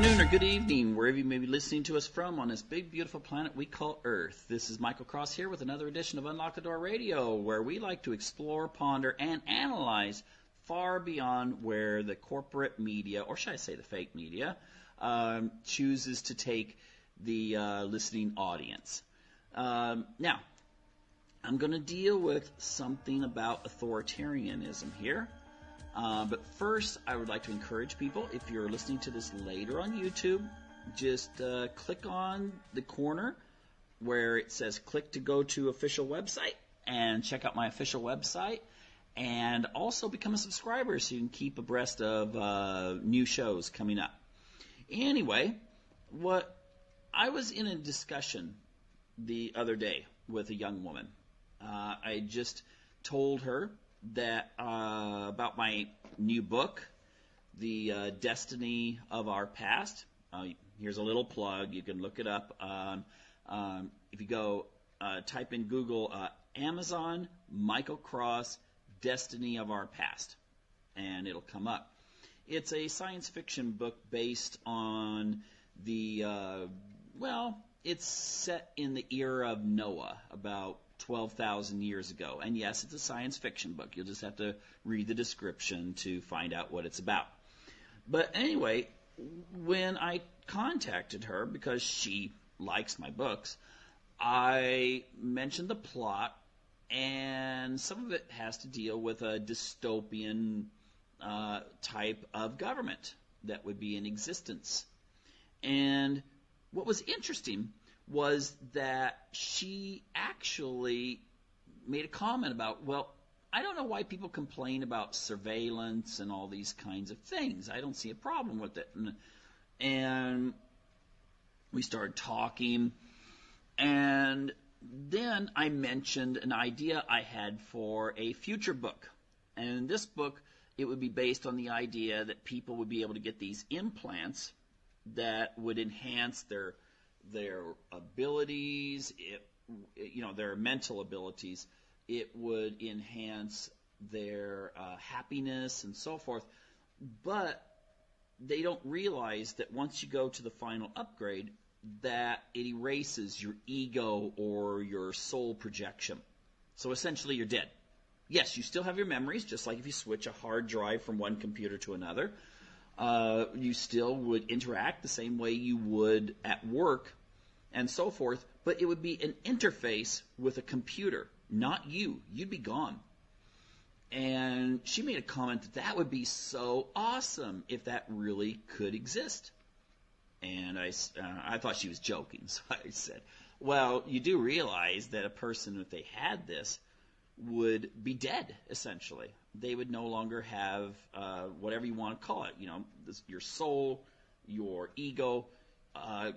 afternoon or good evening, wherever you may be listening to us from on this big, beautiful planet we call Earth. This is Michael Cross here with another edition of Unlock the Door Radio, where we like to explore, ponder, and analyze far beyond where the corporate media, or should I say the fake media, chooses to take the listening audience. Now, I'm going to deal with something about authoritarianism here. But first, I would like to encourage people, if you're listening to this later on YouTube, just click on the corner where it says click to go to official website and check out my official website, and also become a subscriber so you can keep abreast of new shows coming up. Anyway, I was in a discussion the other day with a young woman. I just told her that about my new book, The Destiny of Our Past. Here's a little plug. You can look it up. If you go type in Google Amazon Michael Cross Destiny of Our Past, and it'll come up. It's a science fiction book based on it's set in the era of Noah, about 12,000 years ago. And yes, it's a science fiction book. You'll just have to read the description to find out what it's about. But anyway, when I contacted her, because she likes my books, I mentioned the plot, and some of it has to deal with a dystopian type of government that would be in existence. And what was interesting was that she actually made a comment about, well, I don't know why people complain about surveillance and all these kinds of things. I don't see a problem with it. And we started talking, and then I mentioned an idea I had for a future book. And in this book, it would be based on the idea that people would be able to get these implants that would enhance their abilities, their mental abilities. It would enhance their happiness and so forth. But they don't realize that once you go to the final upgrade, that it erases your ego or your soul projection. So essentially, you're dead. Yes, you still have your memories, just like if you switch a hard drive from one computer to another. You still would interact the same way you would at work and so forth, but it would be an interface with a computer, not you. You'd be gone. And she made a comment that would be so awesome if that really could exist. And I thought she was joking, so I said, well, you do realize that a person, if they had this, would be dead, essentially. They would no longer have whatever you want to call it, your soul, your ego.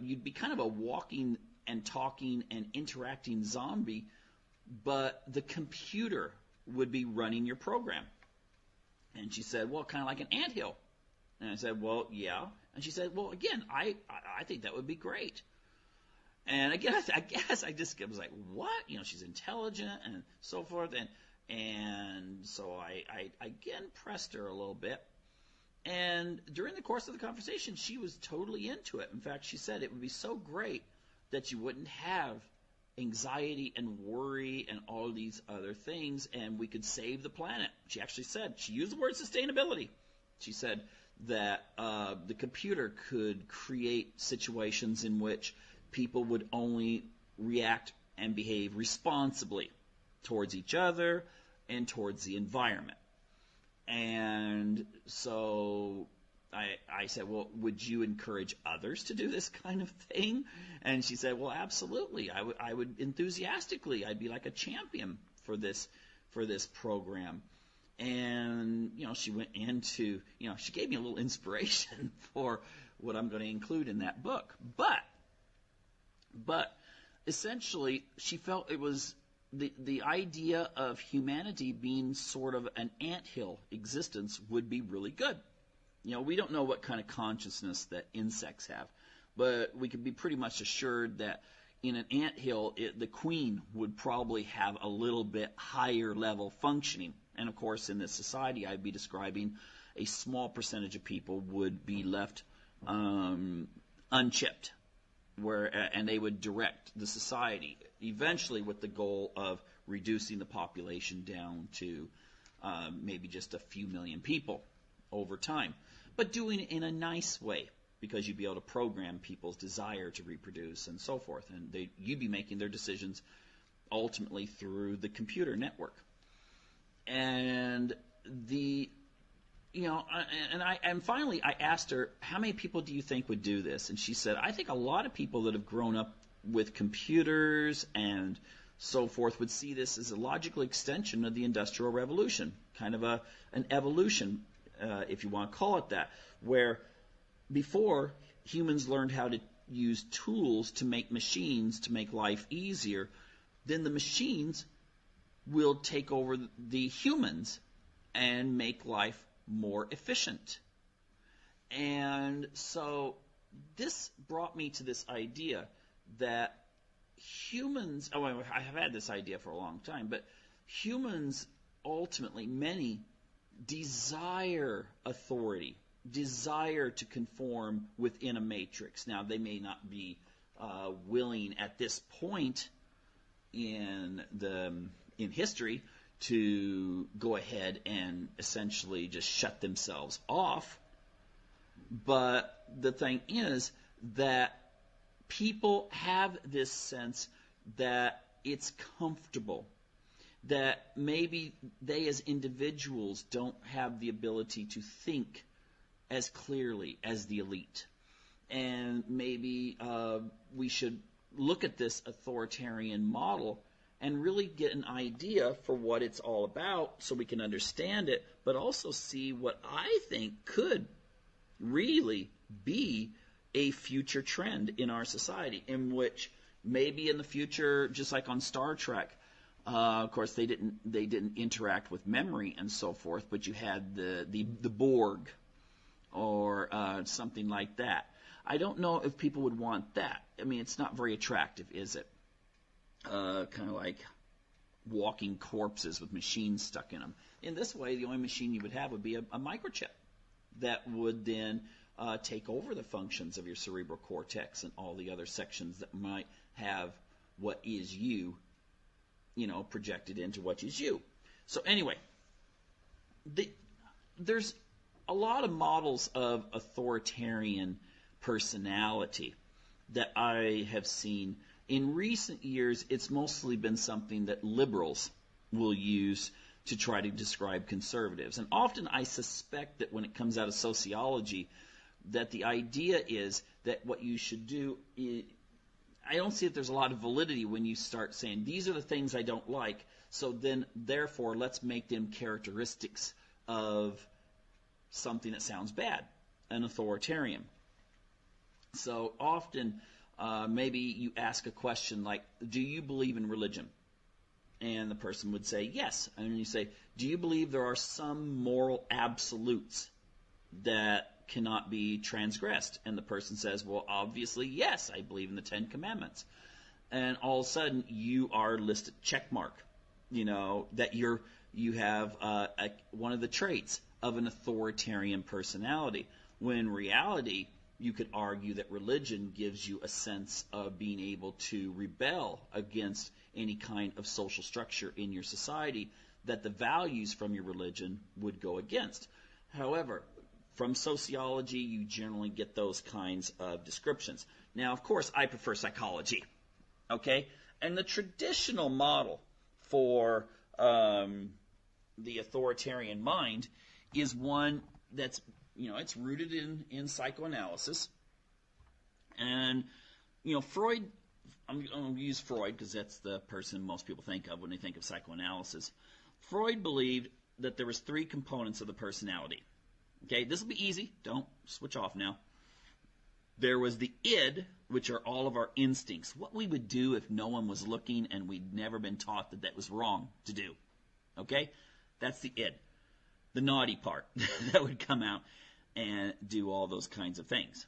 You'd be kind of a walking and talking and interacting zombie, but the computer would be running your program. And she said, well, kind of like an anthill. And I said, well, yeah. And she said, well, again, I think that would be great. And again, I guess I just was like, what? She's intelligent and so forth. And so I again pressed her a little bit. And during the course of the conversation, she was totally into it. In fact, she said it would be so great that you wouldn't have anxiety and worry and all these other things, and we could save the planet. She actually said, she used the word sustainability. She said that the computer could create situations in which people would only react and behave responsibly towards each other and towards the environment. And so I said, well, would you encourage others to do this kind of thing? And she said, well, absolutely. I would enthusiastically. I'd be like a champion for this program. And, she went into, she gave me a little inspiration for what I'm going to include in that book. But essentially, she felt it was the idea of humanity being sort of an anthill existence would be really good. We don't know what kind of consciousness that insects have, but we can be pretty much assured that in an anthill, the queen would probably have a little bit higher level functioning. And of course, in this society I'd be describing, a small percentage of people would be left unchipped, and they would direct the society, eventually with the goal of reducing the population down to maybe just a few million people over time, but doing it in a nice way, because you'd be able to program people's desire to reproduce and so forth, and you'd be making their decisions ultimately through the computer network. And finally I asked her, how many people do you think would do this? And she said, I think a lot of people that have grown up with computers and so forth would see this as a logical extension of the Industrial Revolution, kind of an evolution, if you want to call it that, where before humans learned how to use tools to make machines to make life easier, then the machines will take over the humans and make life more efficient. And so this brought me to this idea that humans, I have had this idea for a long time, but humans ultimately, many, desire authority, desire to conform within a matrix. Now, they may not be willing at this point in history to go ahead and essentially just shut themselves off. But the thing is that people have this sense that it's comfortable, that maybe they as individuals don't have the ability to think as clearly as the elite. And maybe we should look at this authoritarian model and really get an idea for what it's all about so we can understand it, but also see what I think could really be a future trend in our society, in which maybe in the future, just like on Star Trek, of course they didn't interact with memory and so forth, but you had the Borg or something like that. I don't know if people would want that. I mean, it's not very attractive, is it? Kind of like walking corpses with machines stuck in them. In this way, the only machine you would have would be a microchip that would then take over the functions of your cerebral cortex and all the other sections that might have what is you, projected into what is you. So anyway, there's a lot of models of authoritarian personality that I have seen. In recent years, it's mostly been something that liberals will use to try to describe conservatives. And often I suspect that when it comes out of sociology, that the idea is that what you should do is, I don't see that there's a lot of validity when you start saying, these are the things I don't like, so then, therefore, let's make them characteristics of something that sounds bad, an authoritarian. So often, maybe you ask a question like, do you believe in religion? And the person would say, yes. And then you say, do you believe there are some moral absolutes that cannot be transgressed? And the person says, well, obviously, yes, I believe in the 10 Commandments. And all of a sudden, you are listed check mark, that you have one of the traits of an authoritarian personality, when in reality, you could argue that religion gives you a sense of being able to rebel against any kind of social structure in your society that the values from your religion would go against. However, from sociology, you generally get those kinds of descriptions. Now, of course, I prefer psychology, okay? And the traditional model for the authoritarian mind is one that's, it's rooted in psychoanalysis. And, Freud, I'm going to use Freud because that's the person most people think of when they think of psychoanalysis. Freud believed that there was 3 components of the personality. Okay, this will be easy. Don't switch off now. There was the id, which are all of our instincts. What we would do if no one was looking and we'd never been taught that that was wrong to do. Okay? That's the id. The naughty part that would come out and do all those kinds of things.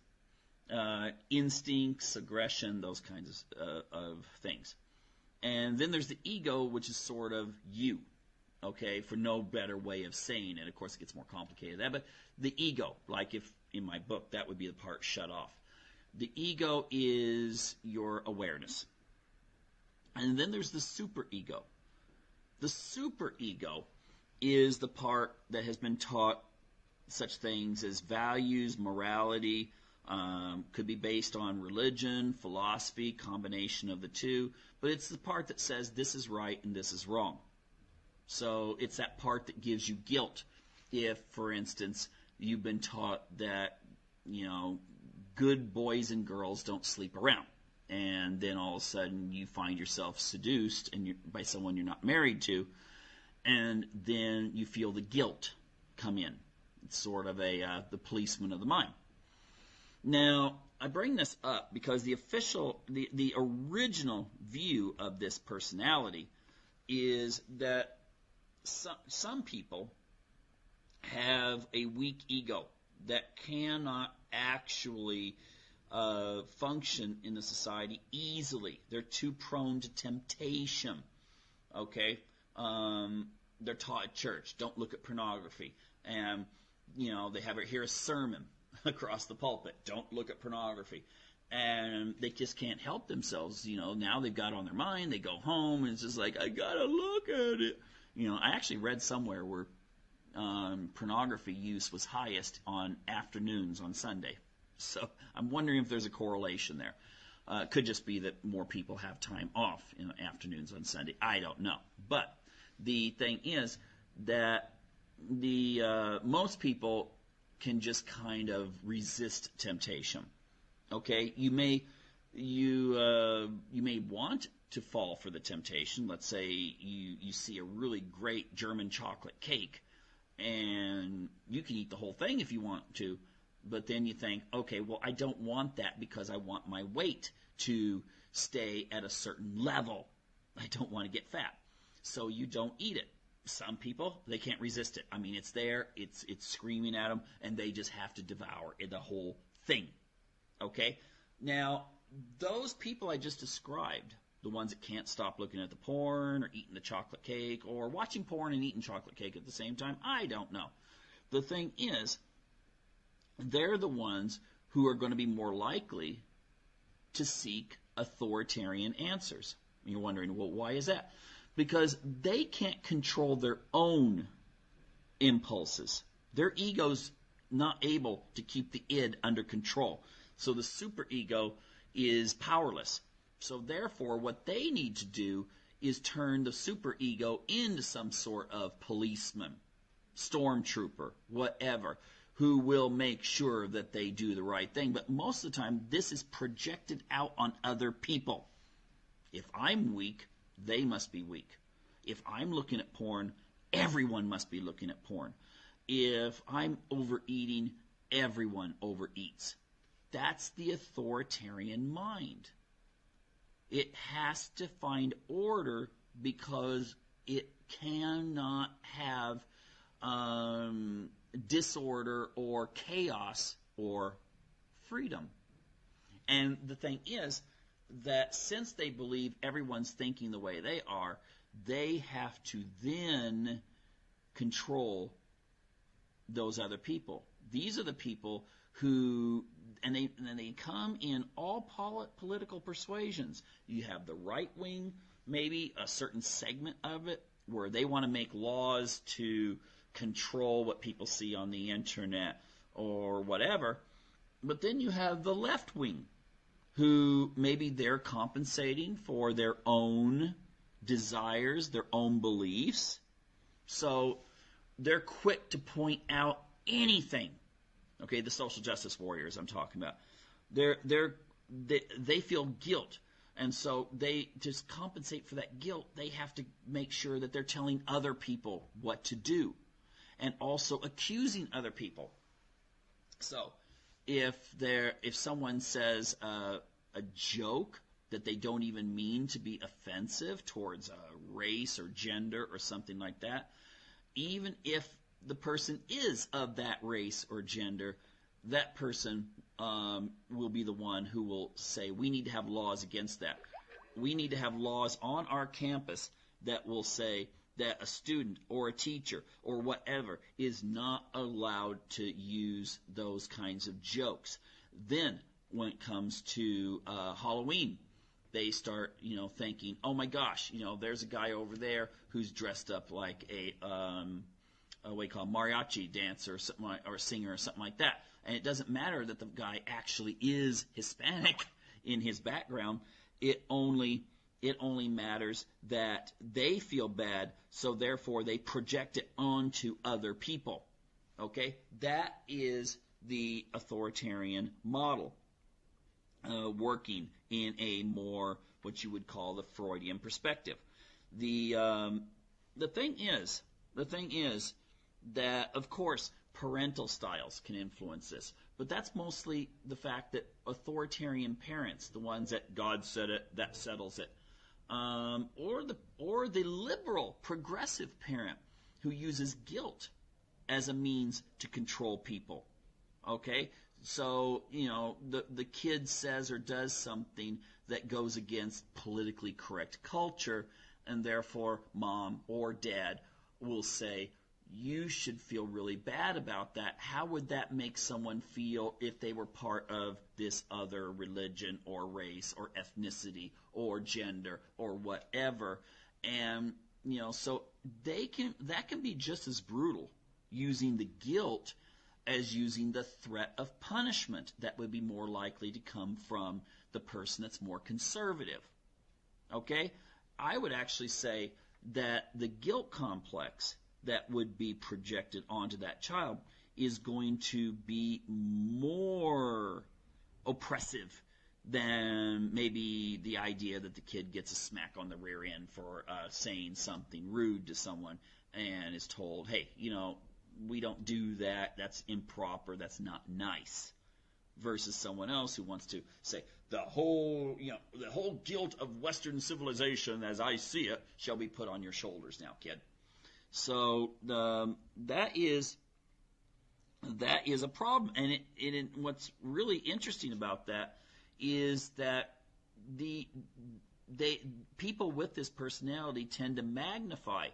Instincts, aggression, those kinds of things. And then there's the ego, which is sort of you. okay, for no better way of saying it. Of course, it gets more complicated than that, but the ego, like if in my book, that would be the part shut off. The ego is your awareness. And then there's the superego. The superego is the part that has been taught such things as values, morality, could be based on religion, philosophy, combination of the two, but it's the part that says this is right and this is wrong. So it's that part that gives you guilt if, for instance, you've been taught that, good boys and girls don't sleep around. And then all of a sudden you find yourself seduced by someone you're not married to, and then you feel the guilt come in. It's sort of the policeman of the mind. Now, I bring this up because the original view of this personality is that some people have a weak ego that cannot actually function in the society easily. They're too prone to temptation. Okay? They're taught at church, don't look at pornography. And, they hear a sermon across the pulpit, don't look at pornography. And they just can't help themselves. Now they've got it on their mind, they go home, and it's just like, I gotta look at it. I actually read somewhere where pornography use was highest on afternoons on Sunday. So I'm wondering if there's a correlation there. It could just be that more people have time off in the afternoons on Sunday. I don't know. But the thing is that most people can just kind of resist temptation. Okay, you may want to fall for the temptation. Let's say you see a really great German chocolate cake, and you can eat the whole thing if you want to, but then you think, okay, well, I don't want that because I want my weight to stay at a certain level. I don't want to get fat. So you don't eat it. Some people, they can't resist it. I mean, it's there, it's screaming at them, and they just have to devour the whole thing. Okay? Now, those people I just described, the ones that can't stop looking at the porn or eating the chocolate cake or watching porn and eating chocolate cake at the same time, I don't know. The thing is, they're the ones who are going to be more likely to seek authoritarian answers. And you're wondering, well, why is that? Because they can't control their own impulses. Their ego's not able to keep the id under control. So the superego is powerless. So therefore, what they need to do is turn the superego into some sort of policeman, stormtrooper, whatever, who will make sure that they do the right thing. But most of the time, this is projected out on other people. If I'm weak, they must be weak. If I'm looking at porn, everyone must be looking at porn. If I'm overeating, everyone overeats. That's the authoritarian mind. It has to find order because it cannot have disorder or chaos or freedom. And the thing is that since they believe everyone's thinking the way they are, they have to then control those other people. These are the people who, and they come in all political persuasions. You have the right wing, maybe a certain segment of it, where they want to make laws to control what people see on the internet or whatever. But then you have the left wing, who maybe they're compensating for their own desires, their own beliefs. So they're quick to point out anything. Okay, the social justice warriors I'm talking about. They feel guilt. And so they just compensate for that guilt. They have to make sure that they're telling other people what to do and also accusing other people. So if someone says a joke that they don't even mean to be offensive towards a race or gender or something like that, even if the person is of that race or gender, that person will be the one who will say, we need to have laws against that. We need to have laws on our campus that will say that a student or a teacher or whatever is not allowed to use those kinds of jokes. Then, when it comes to Halloween, they start, thinking, oh my gosh, there's a guy over there who's dressed up like a what you call mariachi dancer or something or a singer or something like that. And it doesn't matter that the guy actually is Hispanic in his background. It only matters that they feel bad, so therefore they project it onto other people. Okay? That is the authoritarian model, working in a more, what you would call the Freudian perspective. The thing is that, of course, parental styles can influence this, but that's mostly the fact that authoritarian parents, the ones that God said it, that settles it, or the liberal, progressive parent who uses guilt as a means to control people. Okay? So, the kid says or does something that goes against politically correct culture, and therefore mom or dad will say, you should feel really bad about that. How would that make someone feel if they were part of this other religion or race or ethnicity or gender or whatever? And, so that can be just as brutal, using the guilt as using the threat of punishment that would be more likely to come from the person that's more conservative. Okay? I would actually say that the guilt complex that would be projected onto that child is going to be more oppressive than maybe the idea that the kid gets a smack on the rear end for saying something rude to someone and is told, hey, we don't do that, that's improper, that's not nice, versus someone else who wants to say, the whole guilt of Western civilization as I see it shall be put on your shoulders now, kid. So that is a problem, and what's really interesting about that is that people with this personality tend to magnify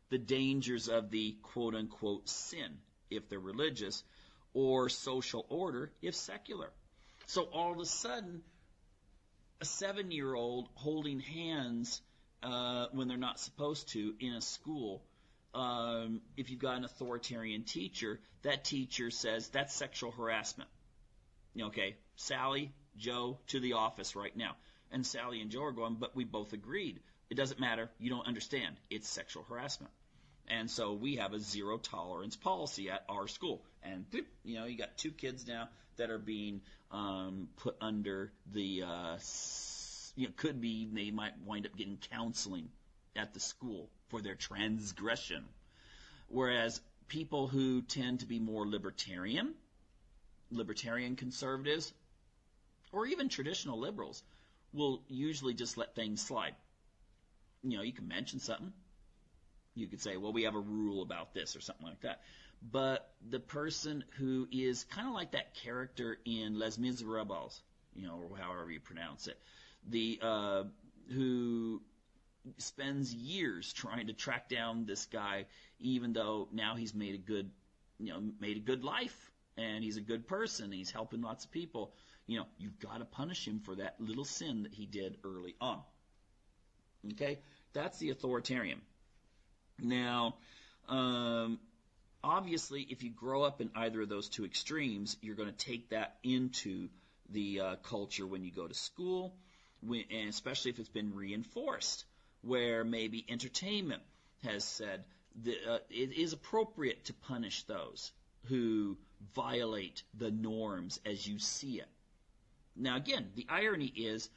the dangers of the quote-unquote sin, if they're religious, or social order, if secular. So all of a sudden, a 7-year-old holding hands when they're not supposed to in a school, if you've got an authoritarian teacher, that teacher says, that's sexual harassment. Okay, Sally, Joe, to the office right now. And Sally and Joe are going, but we both agreed. It doesn't matter. You don't understand. It's sexual harassment. And so we have a zero tolerance policy at our school. And, you got 2 kids now that are being put under the, could be, they might wind up getting counseling at the school for their transgression. Whereas people who tend to be more libertarian conservatives, or even traditional liberals, will usually just let things slide. You can mention something. You could say, well, we have a rule about this or something like that. But the person who is kind of like that character in Les Miserables, or however you pronounce it, who spends years trying to track down this guy, even though now he's made a good life, and he's a good person, he's helping lots of people. You've got to punish him for that little sin that he did early on. Okay? That's the authoritarian. Now, obviously, if you grow up in either of those two extremes, you're going to take that into the culture when you go to school, and especially if it's been reinforced, where maybe entertainment has said that it is appropriate to punish those who violate the norms as you see it. Now, again, the irony is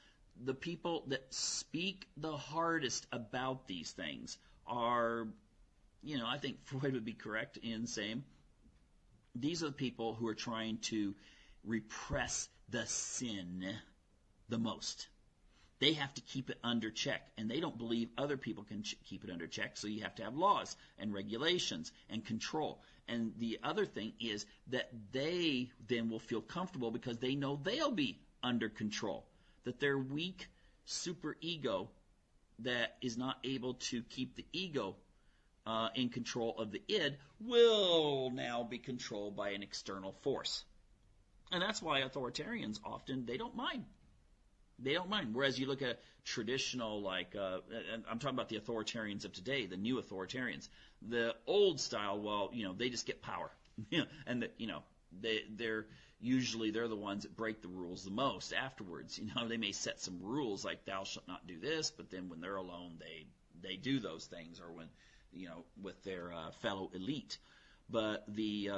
the people that speak the hardest about these things are, I think Freud would be correct in saying these are the people who are trying to repress the sin the most. They have to keep it under check, and they don't believe other people can keep it under check, so you have to have laws and regulations and control. And the other thing is that they then will feel comfortable because they know they'll be under control, that their weak super ego that is not able to keep the ego in control of the id will now be controlled by an external force. And that's why authoritarians often, they don't mind. They don't mind. Whereas you look at traditional, and I'm talking about the authoritarians of today, the new authoritarians. The old style, well, they just get power. And, they're the ones that break the rules the most afterwards. They may set some rules like thou shalt not do this, but then when they're alone, they do those things, or when, with their fellow elite. But the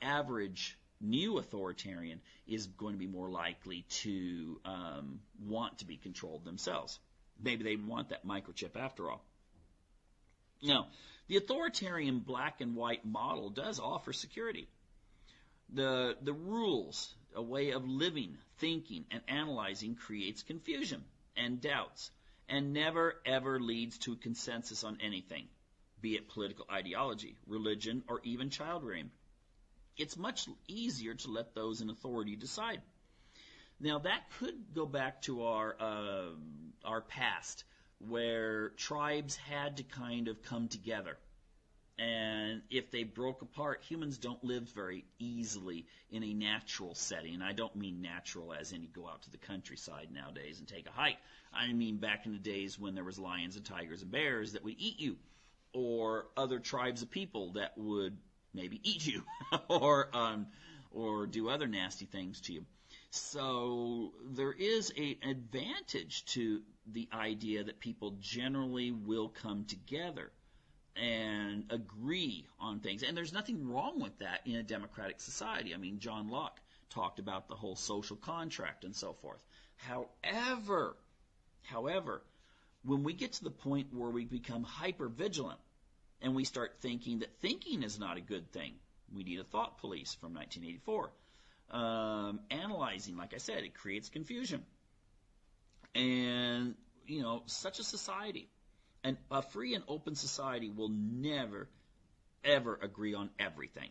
average new authoritarian is going to be more likely to want to be controlled themselves. Maybe they want that microchip after all. Now, the authoritarian black and white model does offer security. The rules, a way of living, thinking, and analyzing creates confusion and doubts, and never ever leads to a consensus on anything, be it political ideology, religion, or even child rearing. It's much easier to let those in authority decide. Now, that could go back to our past, where tribes had to kind of come together. And if they broke apart, humans don't live very easily in a natural setting. And I don't mean natural as in you go out to the countryside nowadays and take a hike. I mean back in the days when there was lions and tigers and bears that would eat you, or other tribes of people that would maybe eat you or do other nasty things to you. So there is an advantage to the idea that people generally will come together and agree on things. And there's nothing wrong with that in a democratic society. I mean, John Locke talked about the whole social contract and so forth. However, when we get to the point where we become hyper-vigilant, and we start thinking that thinking is not a good thing. We need a thought police from 1984. Analyzing, like I said, it creates confusion. And, such a society, and a free and open society will never, ever agree on everything.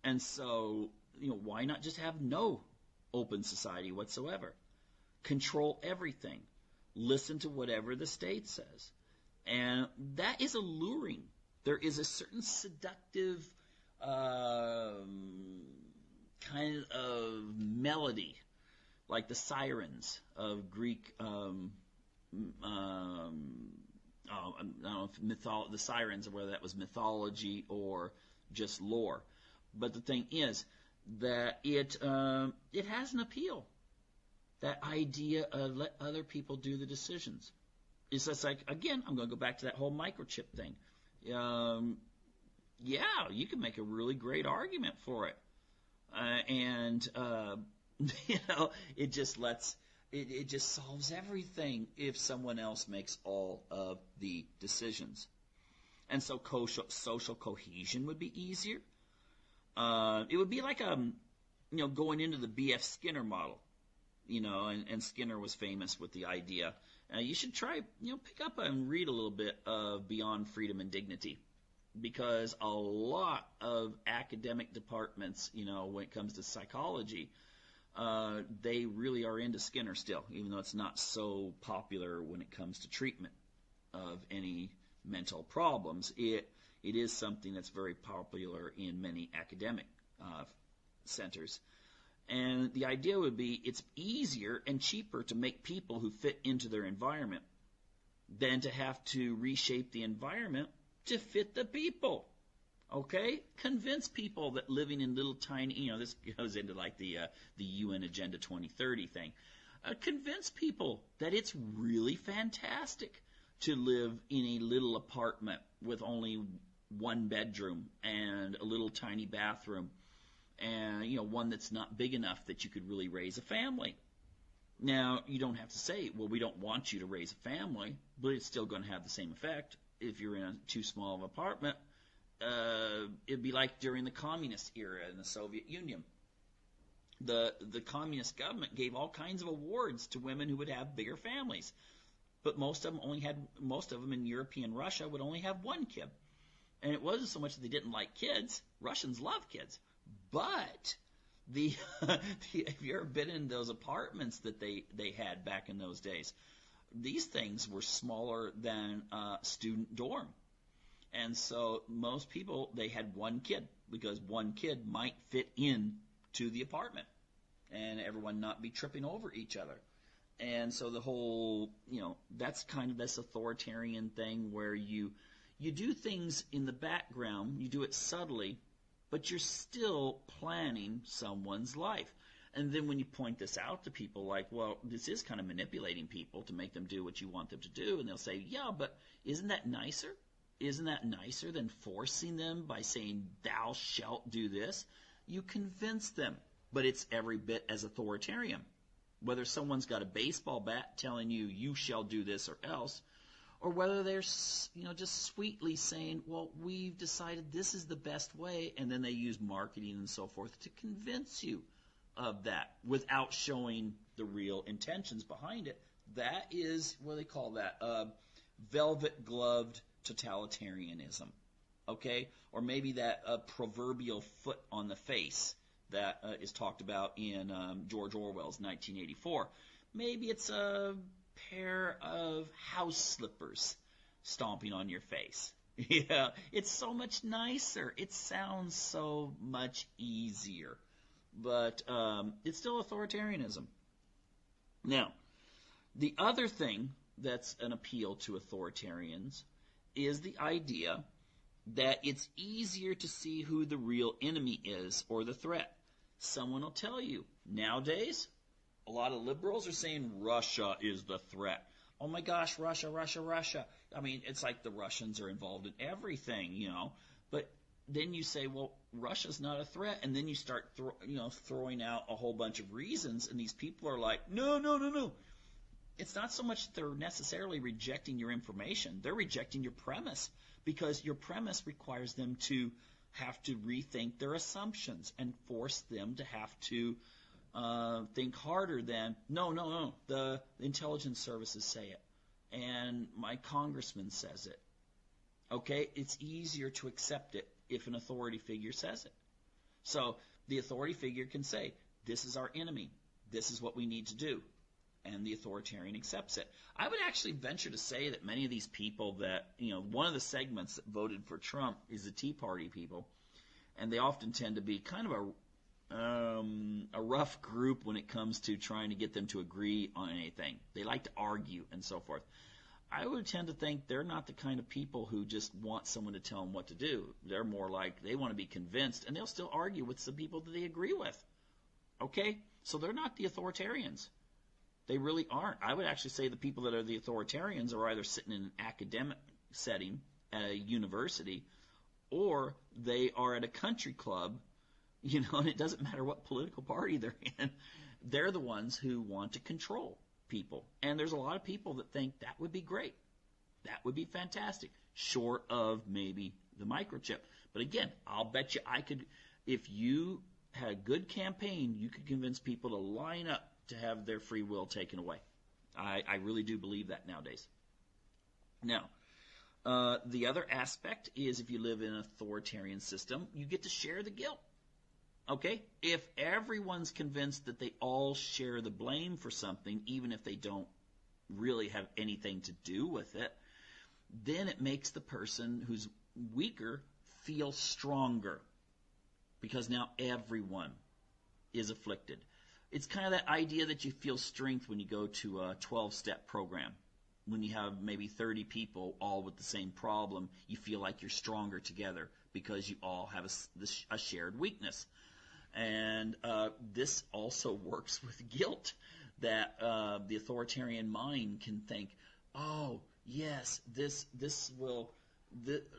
And so, why not just have no open society whatsoever? Control everything. Listen to whatever the state says. And that is alluring. There is a certain seductive kind of melody, like the sirens of Greek. I don't know if the sirens, or whether that was mythology or just lore. But the thing is that it has an appeal. That idea of let other people do the decisions. It's just like, again, I'm going to go back to that whole microchip thing. Yeah, you can make a really great argument for it. It just it just solves everything if someone else makes all of the decisions. And so social cohesion would be easier. It would be like, going into the B.F. Skinner model. And Skinner was famous with the idea. You should try, pick up and read a little bit of Beyond Freedom and Dignity, because a lot of academic departments, when it comes to psychology, they really are into Skinner still, even though it's not so popular when it comes to treatment of any mental problems. It is something that's very popular in many academic centers. And the idea would be it's easier and cheaper to make people who fit into their environment than to have to reshape the environment to fit the people. Okay? Convince people that living in little tiny, this goes into like the UN Agenda 2030 thing. Convince people that it's really fantastic to live in a little apartment with only one bedroom and a little tiny bathroom, and one that's not big enough that you could really raise a family. Now, you don't have to say, well, we don't want you to raise a family, but it's still going to have the same effect. If you're in a too small of an apartment, it'd be like during the communist era in the Soviet Union. The communist government gave all kinds of awards to women who would have bigger families, but most of them in European Russia would only have one kid. And it wasn't so much that they didn't like kids. Russians love kids. But if you've ever been in those apartments that they had back in those days, these things were smaller than a student dorm. And so most people, they had one kid because one kid might fit in to the apartment and everyone not be tripping over each other. And so the whole, that's kind of this authoritarian thing where you do things in the background, you do it subtly, but you're still planning someone's life. And then when you point this out to people like, well, this is kind of manipulating people to make them do what you want them to do, and they'll say, yeah, but isn't that nicer? Isn't that nicer than forcing them by saying, thou shalt do this? You convince them, but it's every bit as authoritarian. Whether someone's got a baseball bat telling you, you shall do this or else, or whether they're, just sweetly saying, well, we've decided this is the best way, and then they use marketing and so forth to convince you of that without showing the real intentions behind it. That is, what do they call that? Velvet-gloved totalitarianism, okay? Or maybe that proverbial foot on the face that is talked about in George Orwell's 1984. Maybe it's a pair of house slippers stomping on your face. Yeah, it's so much nicer. It sounds so much easier. But it's still authoritarianism. Now, the other thing that's an appeal to authoritarians is the idea that it's easier to see who the real enemy is or the threat. Someone will tell you, nowadays, a lot of liberals are saying Russia is the threat. Oh my gosh, Russia, Russia, Russia. I mean, it's like the Russians are involved in everything, But then you say, well, Russia's not a threat, and then you start throwing out a whole bunch of reasons, and these people are like, no. It's not so much that they're necessarily rejecting your information. They're rejecting your premise, because your premise requires them to have to rethink their assumptions and force them to have to think harder than, no, the intelligence services say it, and my congressman says it. Okay, it's easier to accept it if an authority figure says it. So the authority figure can say, this is our enemy, this is what we need to do, and the authoritarian accepts it. I would actually venture to say that many of these people that, one of the segments that voted for Trump is the Tea Party people, and they often tend to be kind of a rough group when it comes to trying to get them to agree on anything. They like to argue and so forth. I would tend to think they're not the kind of people who just want someone to tell them what to do. They're more like they want to be convinced, and they'll still argue with some people that they agree with. Okay? So they're not the authoritarians. They really aren't. I would actually say the people that are the authoritarians are either sitting in an academic setting at a university, or they are at a country club, and it doesn't matter what political party they're in. They're the ones who want to control people. And there's a lot of people that think that would be great. That would be fantastic, short of maybe the microchip. But again, I'll bet you if you had a good campaign, you could convince people to line up to have their free will taken away. I really do believe that nowadays. Now, the other aspect is if you live in an authoritarian system, you get to share the guilt. Okay? If everyone's convinced that they all share the blame for something, even if they don't really have anything to do with it, then it makes the person who's weaker feel stronger, because now everyone is afflicted. It's kind of that idea that you feel strength when you go to a 12-step program. When you have maybe 30 people all with the same problem, you feel like you're stronger together because you all have a shared weakness. And this also works with guilt, that the authoritarian mind can think, oh, yes,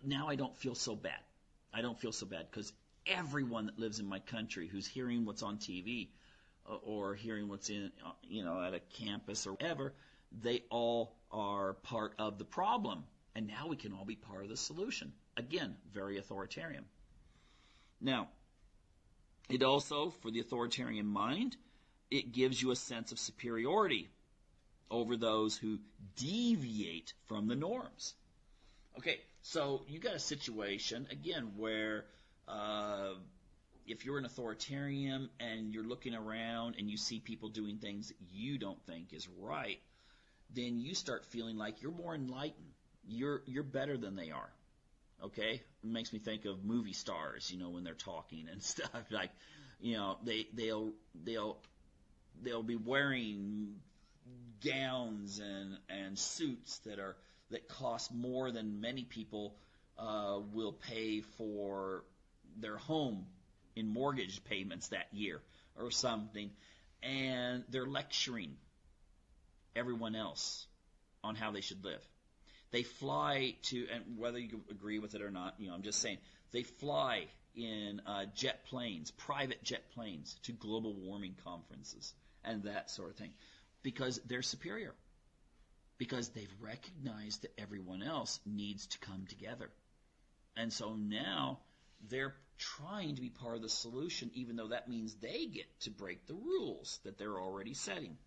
now I don't feel so bad. I don't feel so bad because everyone that lives in my country who's hearing what's on TV or hearing what's in, at a campus or whatever, they all are part of the problem. And now we can all be part of the solution. Again, very authoritarian. Now, it also, for the authoritarian mind, it gives you a sense of superiority over those who deviate from the norms. Okay, so you got a situation, again, where if you're an authoritarian and you're looking around and you see people doing things that you don't think is right, then you start feeling like you're more enlightened. You're better than they are. Okay, it makes me think of movie stars, when they're talking and stuff. Like, they'll be wearing gowns and suits that cost more than many people will pay for their home in mortgage payments that year or something, and they're lecturing everyone else on how they should live. They fly to, and whether you agree with it or not, I'm just saying, they fly in jet planes, private jet planes, to global warming conferences and that sort of thing, because they're superior, because they've recognized that everyone else needs to come together. And so now they're trying to be part of the solution, even though that means they get to break the rules that they're already setting.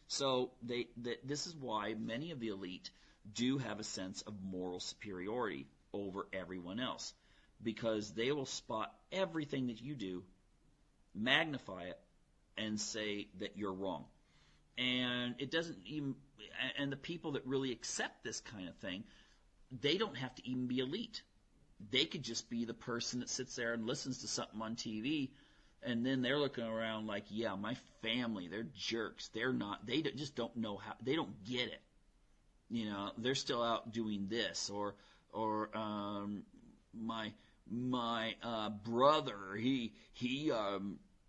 So this is why many of the elite do have a sense of moral superiority over everyone else, because they will spot everything that you do, magnify it, and say that you're wrong. And it doesn't even, and the people that really accept this kind of thing, they don't have to even be elite. They could just be the person that sits there and listens to something on TV, and then they're looking around like, yeah, my family, they're jerks. They just don't know how, they don't get it. They're still out doing this, or my brother, he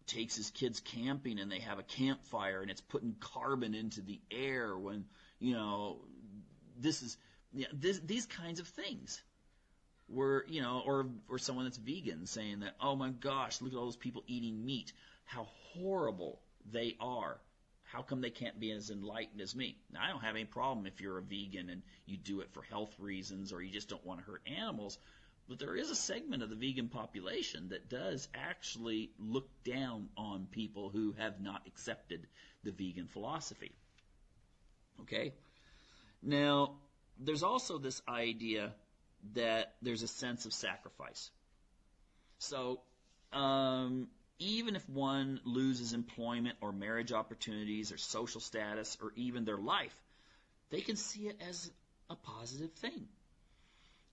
takes his kids camping and they have a campfire and it's putting carbon into the air when, these kinds of things. Or someone that's vegan saying that, oh my gosh, look at all those people eating meat, how horrible they are. How come they can't be as enlightened as me? Now, I don't have any problem if you're a vegan and you do it for health reasons or you just don't want to hurt animals, but there is a segment of the vegan population that does actually look down on people who have not accepted the vegan philosophy. Okay? Now, there's also this idea that there's a sense of sacrifice. So, even if one loses employment or marriage opportunities or social status or even their life, they can see it as a positive thing.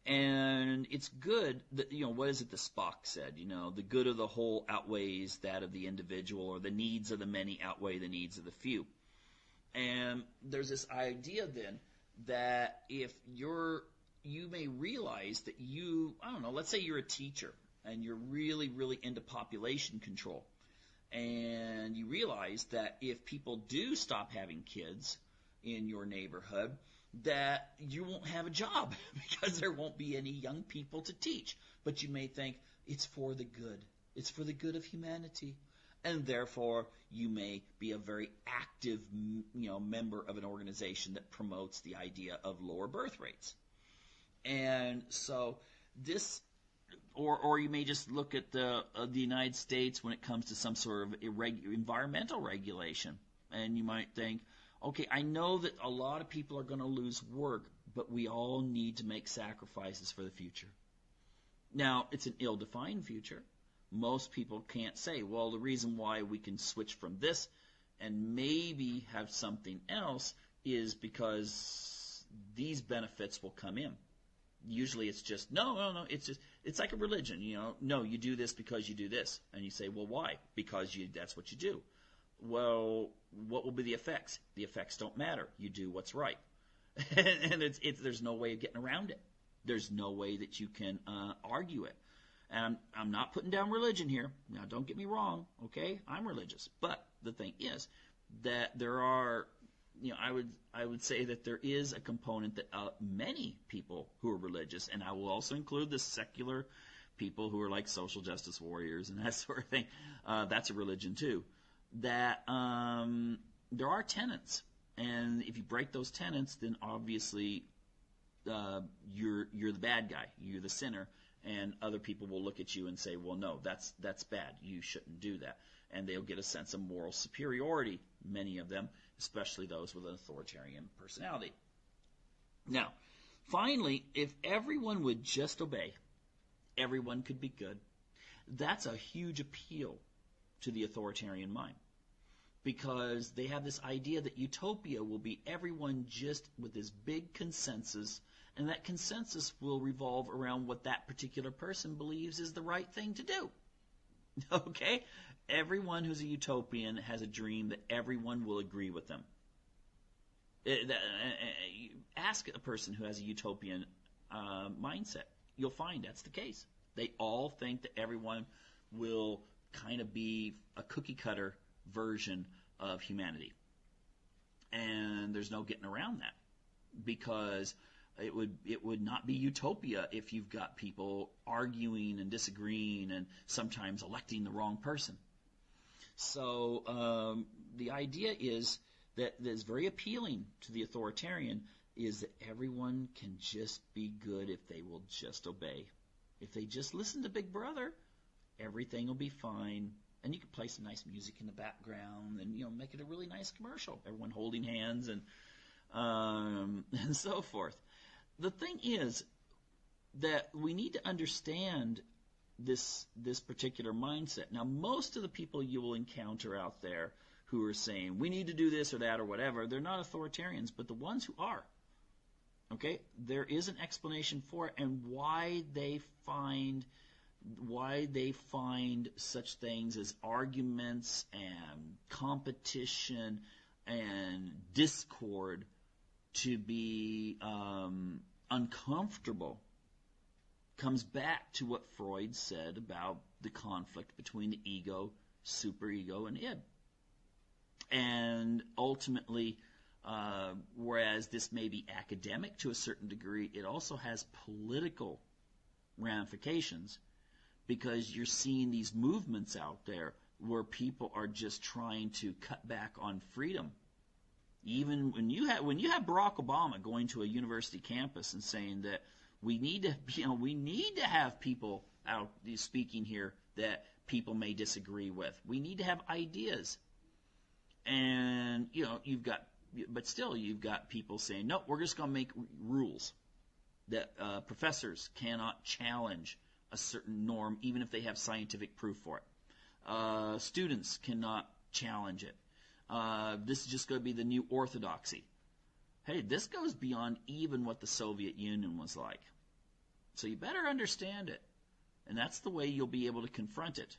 And it's good that, what is it that Spock said? The good of the whole outweighs that of the individual, or the needs of the many outweigh the needs of the few. And there's this idea then that if you may realize that let's say you're a teacher and you're really, really into population control. And you realize that if people do stop having kids in your neighborhood, that you won't have a job because there won't be any young people to teach. But you may think it's for the good. It's for the good of humanity. And therefore, you may be a very active, member of an organization that promotes the idea of lower birth rates. And so this, or you may just look at the United States when it comes to some sort of environmental regulation, and you might think, okay, I know that a lot of people are going to lose work, but we all need to make sacrifices for the future. Now, it's an ill-defined future. Most people can't say, well, the reason why we can switch from this and maybe have something else is because these benefits will come in. Usually it's just, no, it's like a religion, no, you do this because you do this. And you say, well, why? Because that's what you do. Well, what will be the effects? The effects don't matter. You do what's right. And there's no way of getting around it. There's no way that you can argue it. And I'm not putting down religion here. Now, don't get me wrong, okay? I'm religious. But the thing is that there are, I would say that there is a component that many people who are religious, and I will also include the secular people who are like social justice warriors and that sort of thing. That's a religion too. That there are tenets, and if you break those tenets, then obviously you're the bad guy, you're the sinner, and other people will look at you and say, well, no, that's bad. You shouldn't do that. And they'll get a sense of moral superiority, many of them, especially those with an authoritarian personality. Now, finally, if everyone would just obey, everyone could be good. That's a huge appeal to the authoritarian mind. because they have this idea that utopia will be everyone just with this big consensus, and that consensus will revolve around what that particular person believes is the right thing to do. Okay? Everyone who's a utopian has a dream that everyone will agree with them. Ask a person who has a utopian mindset. You'll find that's the case. They all think that everyone will kind of be a cookie-cutter version of humanity. And there's no getting around that, because it would not be utopia if you've got people arguing and disagreeing and sometimes electing the wrong person. So the idea is that is very appealing to the authoritarian is that everyone can just be good if they will just obey. If they just listen to Big Brother, everything will be fine. And you can play some nice music in the background and, make it a really nice commercial. Everyone holding hands and so forth. The thing is that we need to understand this particular mindset. Now, most of the people you will encounter out there who are saying, we need to do this or that or whatever, they're not authoritarians, but the ones who are, okay, there is an explanation for it and why they find such things as arguments and competition and discord to be uncomfortable. Comes back to what Freud said about the conflict between the ego, superego, and id. And ultimately, whereas this may be academic to a certain degree, it also has political ramifications, because you're seeing these movements out there where people are just trying to cut back on freedom. Even when you have Barack Obama going to a university campus and saying that we need to have people out speaking here that people may disagree with. We need to have ideas. And you've got people saying, no, we're just going to make rules that professors cannot challenge a certain norm, even if they have scientific proof for it. Students cannot challenge it. This is just going to be the new orthodoxy. Hey, this goes beyond even what the Soviet Union was like. So you better understand it. And that's the way you'll be able to confront it.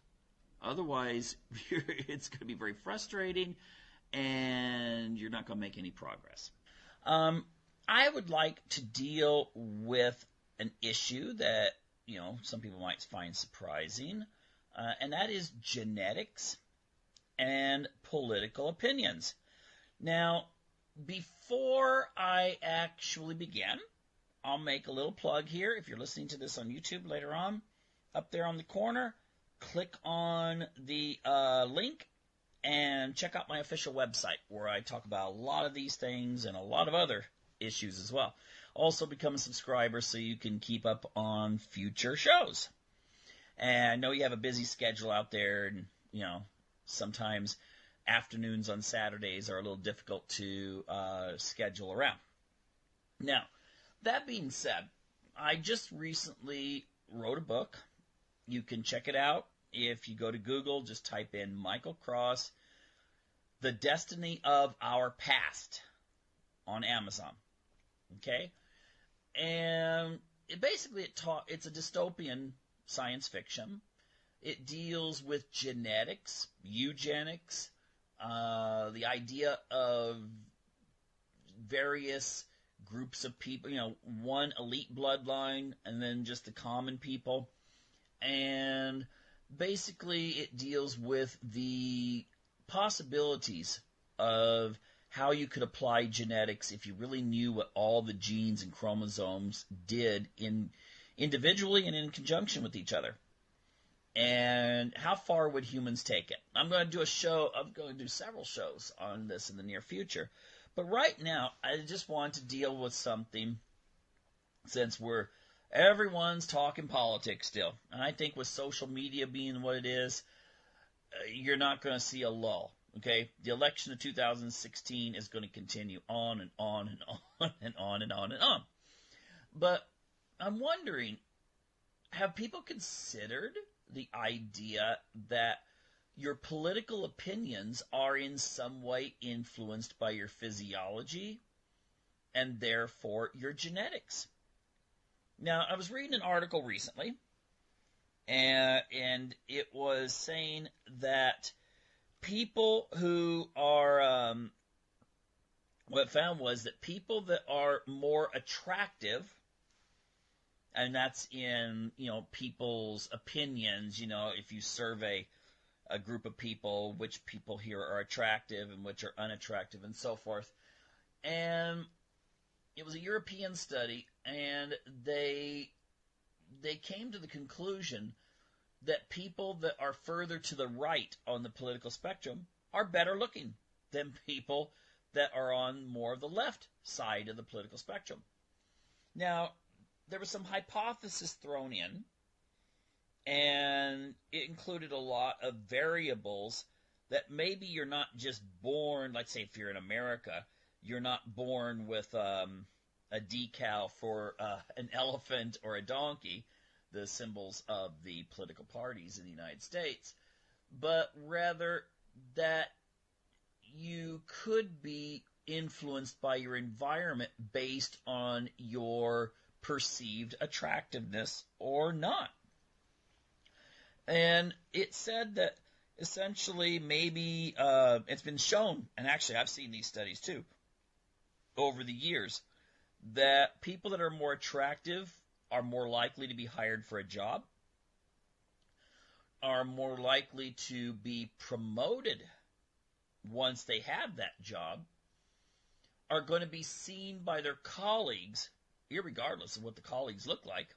Otherwise, it's going to be very frustrating, and you're not going to make any progress. I would like to deal with an issue that, some people might find surprising, and that is genetics and political opinions. Now, before I actually begin, I'll make a little plug here. If you're listening to this on YouTube later on, up there on the corner, click on the link and check out my official website where I talk about a lot of these things and a lot of other issues as well. Also become a subscriber so you can keep up on future shows. And I know you have a busy schedule out there, and sometimes afternoons on Saturdays are a little difficult to schedule around. Now, that being said, I just recently wrote a book. You can check it out. If you go to Google, just type in Michael Cross, The Destiny of Our Past on Amazon. Okay? And it's a dystopian science fiction. It deals with genetics, eugenics, the idea of various groups of people, one elite bloodline and then just the common people. And basically it deals with the possibilities of how you could apply genetics if you really knew what all the genes and chromosomes did individually and in conjunction with each other. And how far would humans take it? I'm going to do several shows on this in the near future. But right now, I just want to deal with something, since everyone's talking politics still. And I think with social media being what it is, you're not going to see a lull. Okay? The election of 2016 is going to continue on and on and on and on and on and on. But I'm wondering, have people considered the idea that your political opinions are in some way influenced by your physiology and therefore your genetics. Now, I was reading an article recently, and it was saying that people who are, what it found was that people that are more attractive, and that's in, people's opinions, if you survey a group of people, which people here are attractive and which are unattractive and so forth. And it was a European study, and they came to the conclusion that people that are further to the right on the political spectrum are better looking than people that are on more of the left side of the political spectrum. Now, there was some hypothesis thrown in, and it included a lot of variables that maybe you're not just born, let's say if you're in America, you're not born with a decal for an elephant or a donkey, the symbols of the political parties in the United States, but rather that you could be influenced by your environment based on your perceived attractiveness or not. And it said that essentially maybe it's been shown, and actually I've seen these studies too, over the years, that people that are more attractive are more likely to be hired for a job, are more likely to be promoted once they have that job, are going to be seen by their colleagues, irregardless of what the colleagues look like.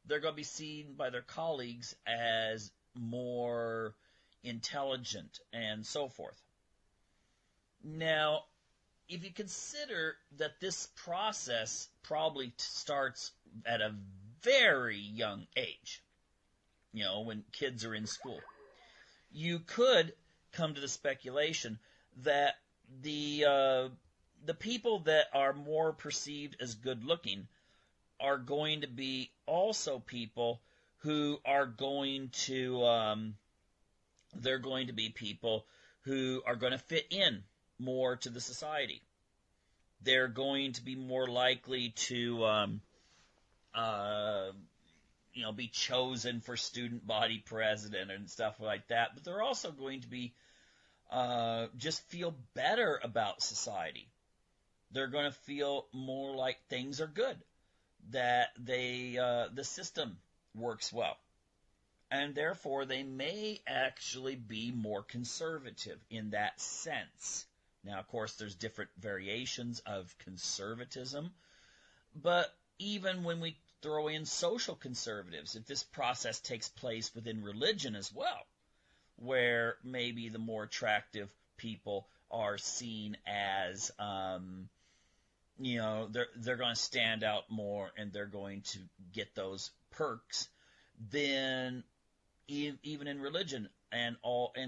They're going to be seen by their colleagues as more intelligent and so forth. Now, if you consider that this process probably starts at a very young age, when kids are in school, you could come to the speculation that the people that are more perceived as good looking are going to be also people who are going to they're going to be people who are going to fit in more to the society. They're going to be more likely to be chosen for student body president and stuff like that. But they're also going to be just feel better about society. They're going to feel more like things are good, that the system works well. And therefore, they may actually be more conservative in that sense. Now, of course, there's different variations of conservatism, but even when we throw in social conservatives, if this process takes place within religion as well, where maybe the more attractive people are seen as, they're going to stand out more and they're going to get those perks, then even in religion and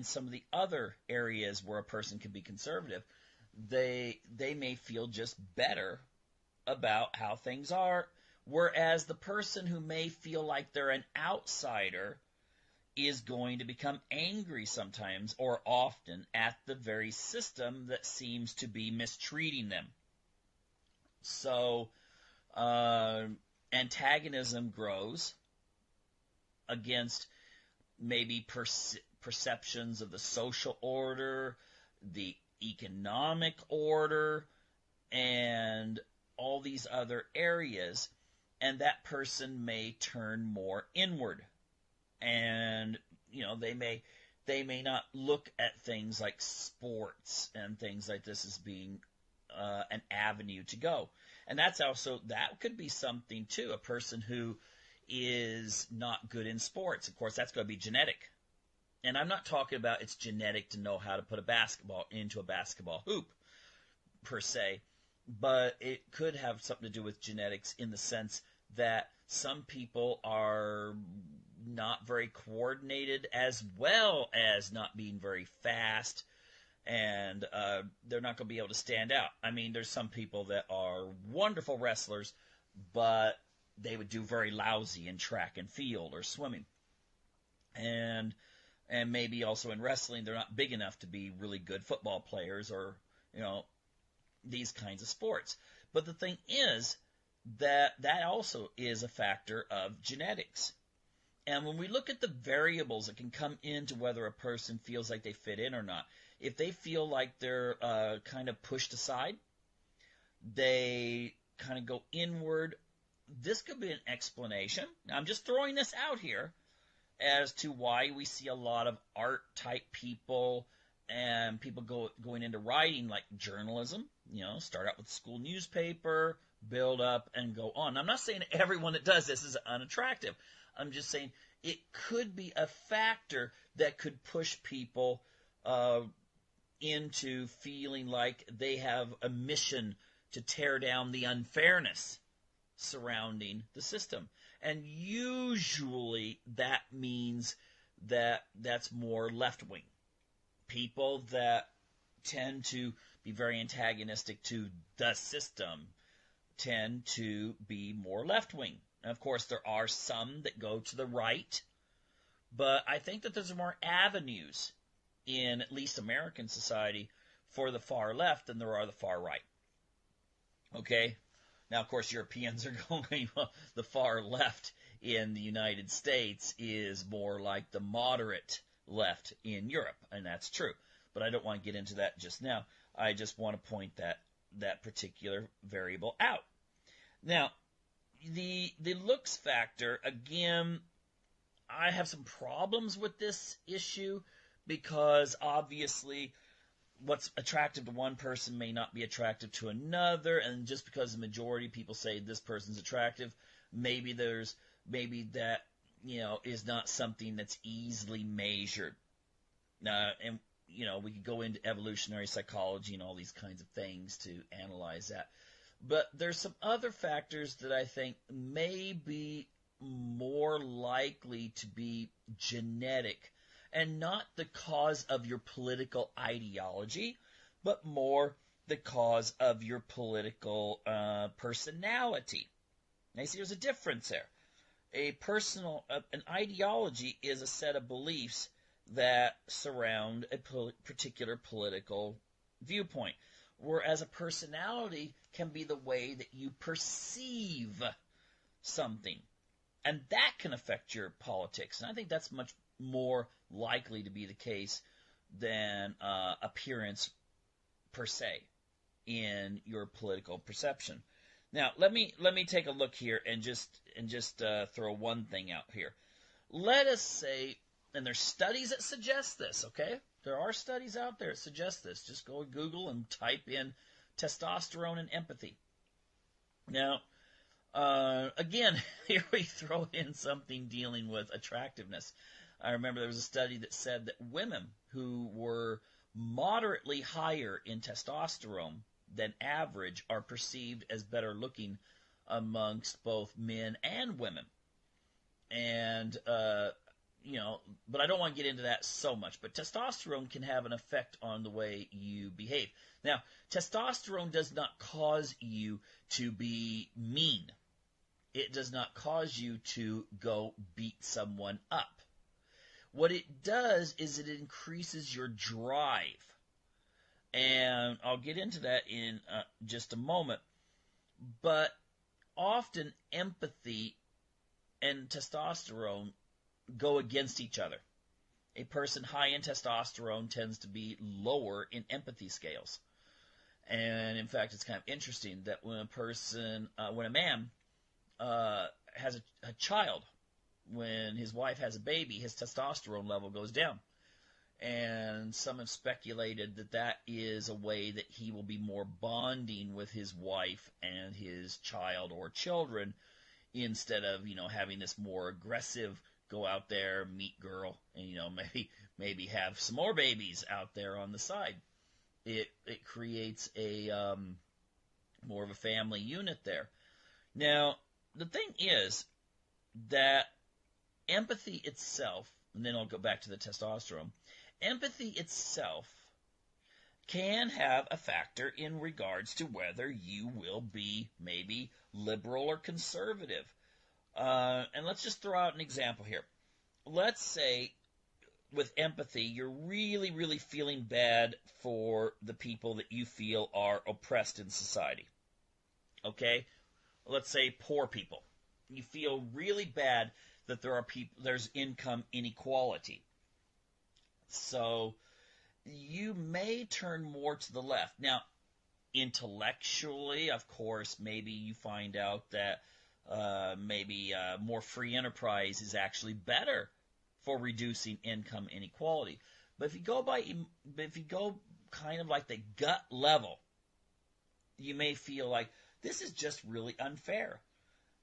some of the other areas where a person can be conservative, they may feel just better about how things are, whereas the person who may feel like they're an outsider is going to become angry sometimes or often at the very system that seems to be mistreating them. So antagonism grows against maybe perceptions of the social order, the economic order, and all these other areas, and that person may turn more inward. And, they may not look at things like sports and things like this as being an avenue to go. And that could be something too, a person who is not good in sports. Of course, that's going to be genetic. And I'm not talking about it's genetic to know how to put a basketball into a basketball hoop, per se, but it could have something to do with genetics in the sense that some people are not very coordinated, as well as not being very fast, and they're not going to be able to stand out. I mean, there's some people that are wonderful wrestlers, but they would do very lousy in track and field or swimming. And And maybe also in wrestling, they're not big enough to be really good football players or, these kinds of sports. But the thing is that also is a factor of genetics. And when we look at the variables that can come into whether a person feels like they fit in or not, if they feel like they're kind of pushed aside, they kind of go inward, this could be an explanation. Now, I'm just throwing this out here as to why we see a lot of art-type people and people going into writing, like journalism, start out with the school newspaper, build up, and go on. I'm not saying everyone that does this is unattractive. I'm just saying it could be a factor that could push people into feeling like they have a mission to tear down the unfairness surrounding the system. And usually that means that that's more left-wing. People that tend to be very antagonistic to the system tend to be more left-wing. And of course, there are some that go to the right, but I think that there's more avenues in at least American society for the far left than there are the far right. Okay? Now, of course, Europeans are going, well, the far left in the United States is more like the moderate left in Europe, and that's true. But I don't want to get into that just now. I just want to point that particular variable out. Now, the looks factor, again, I have some problems with this issue because obviously what's attractive to one person may not be attractive to another, and just because the majority of people say this person's attractive, maybe that is not something that's easily measured. And we could go into evolutionary psychology and all these kinds of things to analyze that. But there's some other factors that I think may be more likely to be genetic and not the cause of your political ideology, but more the cause of your political personality. Now, see, there's a difference there. An ideology is a set of beliefs that surround a particular political viewpoint, whereas a personality can be the way that you perceive something, and that can affect your politics. And I think that's much more likely to be the case than appearance per se in your political perception. Now, let me take a look here and just throw one thing out here. Let us say, and there's studies that suggest this, okay? There are studies out there that suggest this. Just go to Google and type in testosterone and empathy. Now, again, here we throw in something dealing with attractiveness. I remember there was a study that said that women who were moderately higher in testosterone than average are perceived as better looking amongst both men and women. And, but I don't want to get into that so much. But testosterone can have an effect on the way you behave. Now, testosterone does not cause you to be mean. It does not cause you to go beat someone up. What it does is it increases your drive. And I'll get into that in just a moment. But often empathy and testosterone go against each other. A person high in testosterone tends to be lower in empathy scales. And in fact, it's kind of interesting that when a man has a child, when his wife has a baby, his testosterone level goes down. And some have speculated that that is a way that he will be more bonding with his wife and his child or children instead of, having this more aggressive go out there, meet girl, and, maybe have some more babies out there on the side. It creates a more of a family unit there. Now, the thing is that empathy itself, and then I'll go back to the testosterone, empathy itself can have a factor in regards to whether you will be maybe liberal or conservative. And let's just throw out an example here. Let's say with empathy, you're really, really feeling bad for the people that you feel are oppressed in society. Okay? Let's say poor people. You feel really bad that there's income inequality. So you may turn more to the left. Now, intellectually, of course, maybe you find out that more free enterprise is actually better for reducing income inequality. But if you go kind of like the gut level, you may feel like this is just really unfair.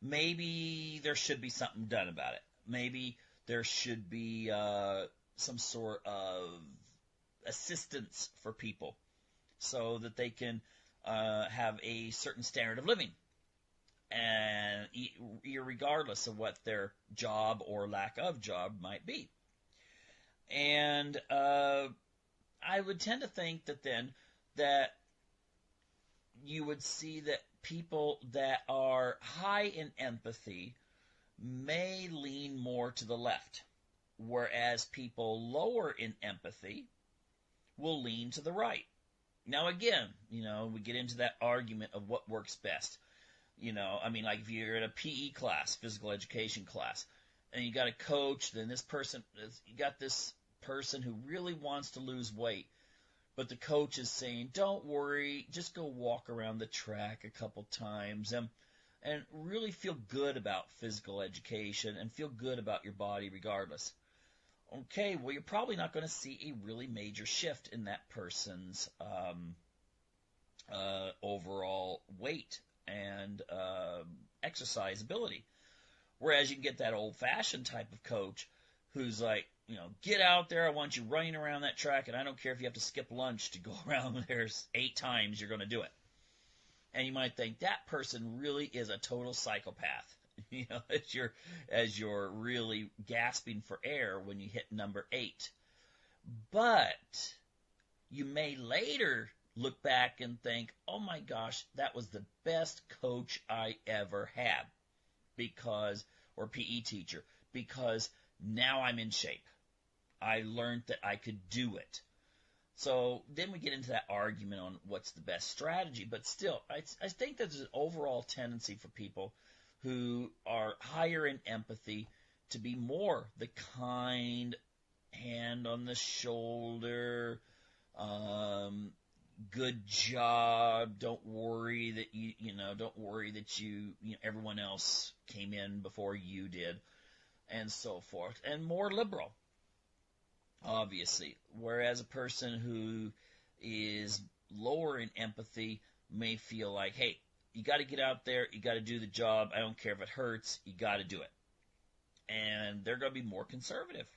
Maybe there should be something done about it. Maybe there should be some sort of assistance for people so that they can have a certain standard of living, and regardless of what their job or lack of job might be. And I would tend to think that you would see that people that are high in empathy may lean more to the left, whereas people lower in empathy will lean to the right. Now again, we get into that argument of what works best. Like if you're in a PE class, physical education class, and you got a coach, then you got this person who really wants to lose weight, but the coach is saying, don't worry, just go walk around the track a couple times and really feel good about physical education and feel good about your body regardless. Okay, well, you're probably not going to see a really major shift in that person's overall weight and exercise ability. Whereas you can get that old-fashioned type of coach who's like, get out there, I want you running around that track, and I don't care if you have to skip lunch to go around there 8 times, you're going to do it. And you might think that person really is a total psychopath, as you're really gasping for air when you hit number 8. But you may later look back and think, oh my gosh, that was the best coach I ever had, or PE teacher, because now I'm in shape. I learned that I could do it. So then we get into that argument on what's the best strategy. But still, I think there's an overall tendency for people who are higher in empathy to be more the kind, hand on the shoulder, good job, don't worry that everyone else came in before you did, and so forth, and more liberal, obviously. Whereas a person who is lower in empathy may feel like, hey, you got to get out there, you got to do the job, I don't care if it hurts, you got to do it. And they're going to be more conservative.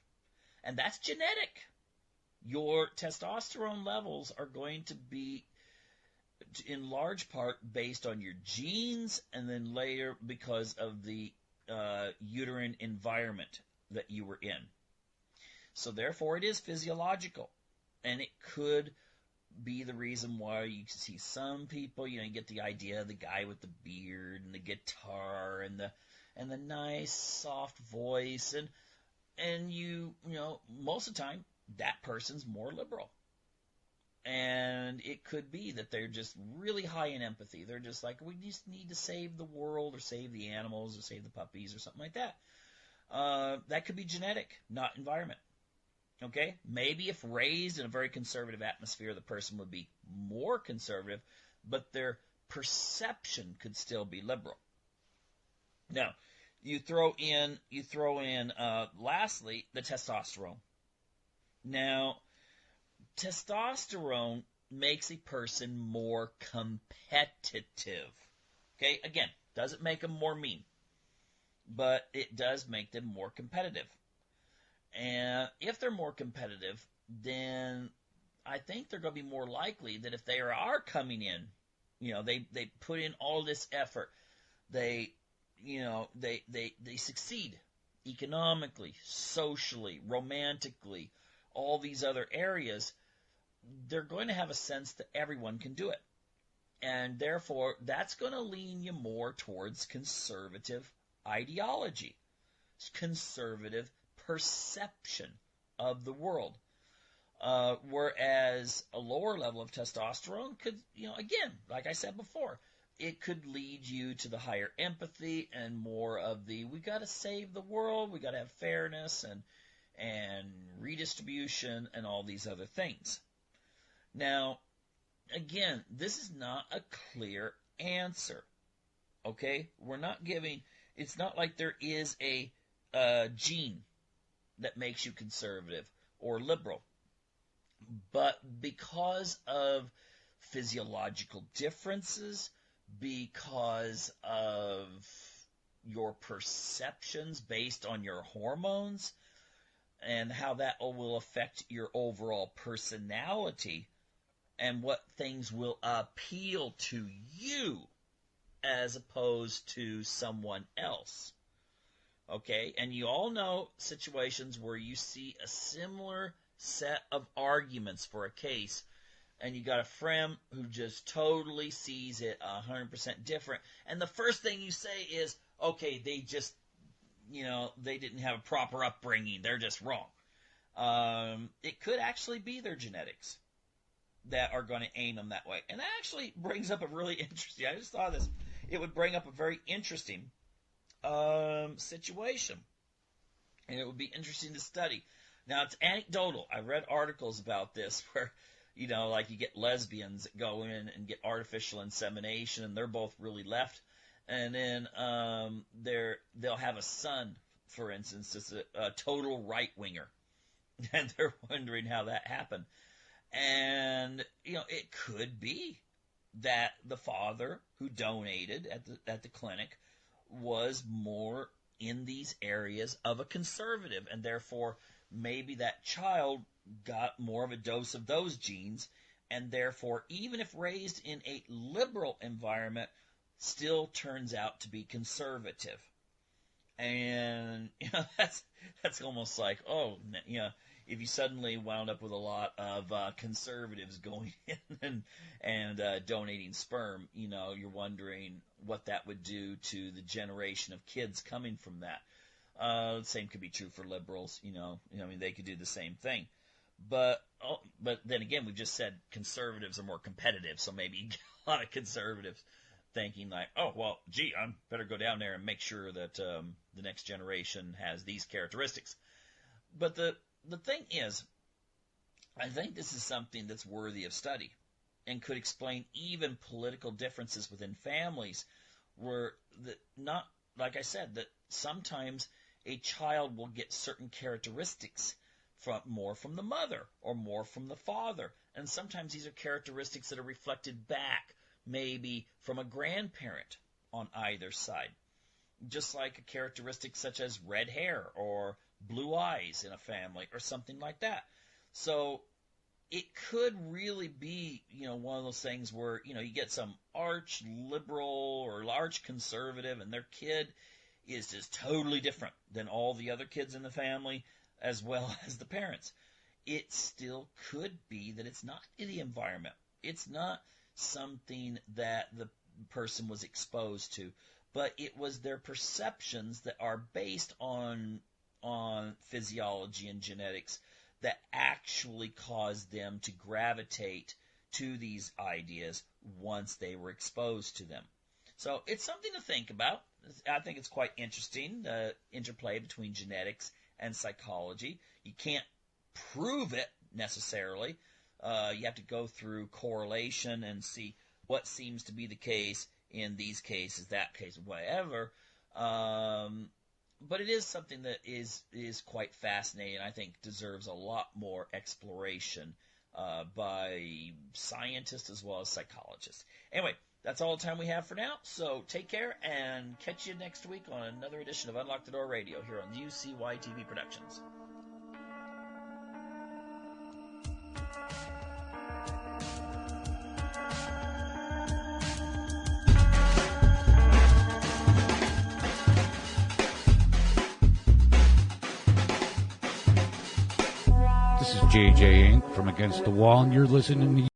And that's genetic. Your testosterone levels are going to be, in large part, based on your genes, and then later because of the uterine environment that you were in. So therefore, it is physiological, and it could be the reason why you see some people, you get the idea of the guy with the beard and the guitar and the nice soft voice, and most of the time that person's more liberal. And it could be that they're just really high in empathy. They're just like, we just need to save the world or save the animals or save the puppies or something like that. That could be genetic, not environment. Okay? Maybe if raised in a very conservative atmosphere, the person would be more conservative, but their perception could still be liberal. Now, you throw in lastly, the testosterone. Now, testosterone makes a person more competitive. Okay, again, doesn't make them more mean, but it does make them more competitive. And if they're more competitive, then I think they're going to be more likely that if they are coming in, they put in all this effort, they succeed economically, socially, romantically, all these other areas, they're going to have a sense that everyone can do it. And therefore, that's going to lean you more towards conservative ideology, conservative perception of the world. Whereas a lower level of testosterone could, again, like I said before, it could lead you to the higher empathy and more of the, we got to save the world, we got to have fairness and redistribution and all these other things. Now, again, this is not a clear answer, okay? We're not giving, it's not like there is a gene that makes you conservative or liberal. But because of physiological differences, because of your perceptions based on your hormones, and how that will affect your overall personality, and what things will appeal to you as opposed to someone else. Okay? And you all know situations where you see a similar set of arguments for a case, and you got a friend who just totally sees it 100% different, and the first thing you say is, okay, they just, they didn't have a proper upbringing, they're just wrong. It could actually be their genetics that are going to aim them that way. And that actually brings up a really interesting, I just thought this, it would bring up a very interesting situation, and it would be interesting to study. Now, it's anecdotal. I read articles about this where, like you get lesbians that go in and get artificial insemination, and they're both really left. And then they'll have a son, for instance, that's a total right-winger. And they're wondering how that happened. And, it could be that the father who donated at the clinic was more in these areas of a conservative, and therefore maybe that child got more of a dose of those genes, and therefore, even if raised in a liberal environment, still turns out to be conservative. And that's almost like, if you suddenly wound up with a lot of conservatives going in and donating sperm, you're wondering what that would do to the generation of kids coming from that. The same could be true for liberals, they could do the same thing. But then again, we've just said conservatives are more competitive, so maybe you get a lot of conservatives thinking like, oh, well, gee, I better go down there and make sure that the next generation has these characteristics. But the thing is, I think this is something that's worthy of study and could explain even political differences within families where, not like I said, that sometimes a child will get certain characteristics more from the mother or more from the father. And sometimes these are characteristics that are reflected back, maybe from a grandparent on either side. Just like a characteristic such as red hair or blue eyes in a family or something like that. So it could really be, one of those things where, you get some arch liberal or arch conservative and their kid is just totally different than all the other kids in the family as well as the parents. It still could be that it's not in the environment. It's not something that the person was exposed to, but it was their perceptions that are based on physiology and genetics that actually caused them to gravitate to these ideas once they were exposed to them. So it's something to think about. I think it's quite interesting, the interplay between genetics and psychology. You can't prove it necessarily. You have to go through correlation and see what seems to be the case in these cases, that case, whatever. But it is something that is quite fascinating. I think deserves a lot more exploration by scientists as well as psychologists. Anyway, that's all the time we have for now. So take care and catch you next week on another edition of Unlock the Door Radio here on UCY TV Productions. This is JJ Inc. from Against the Wall, and you're listening to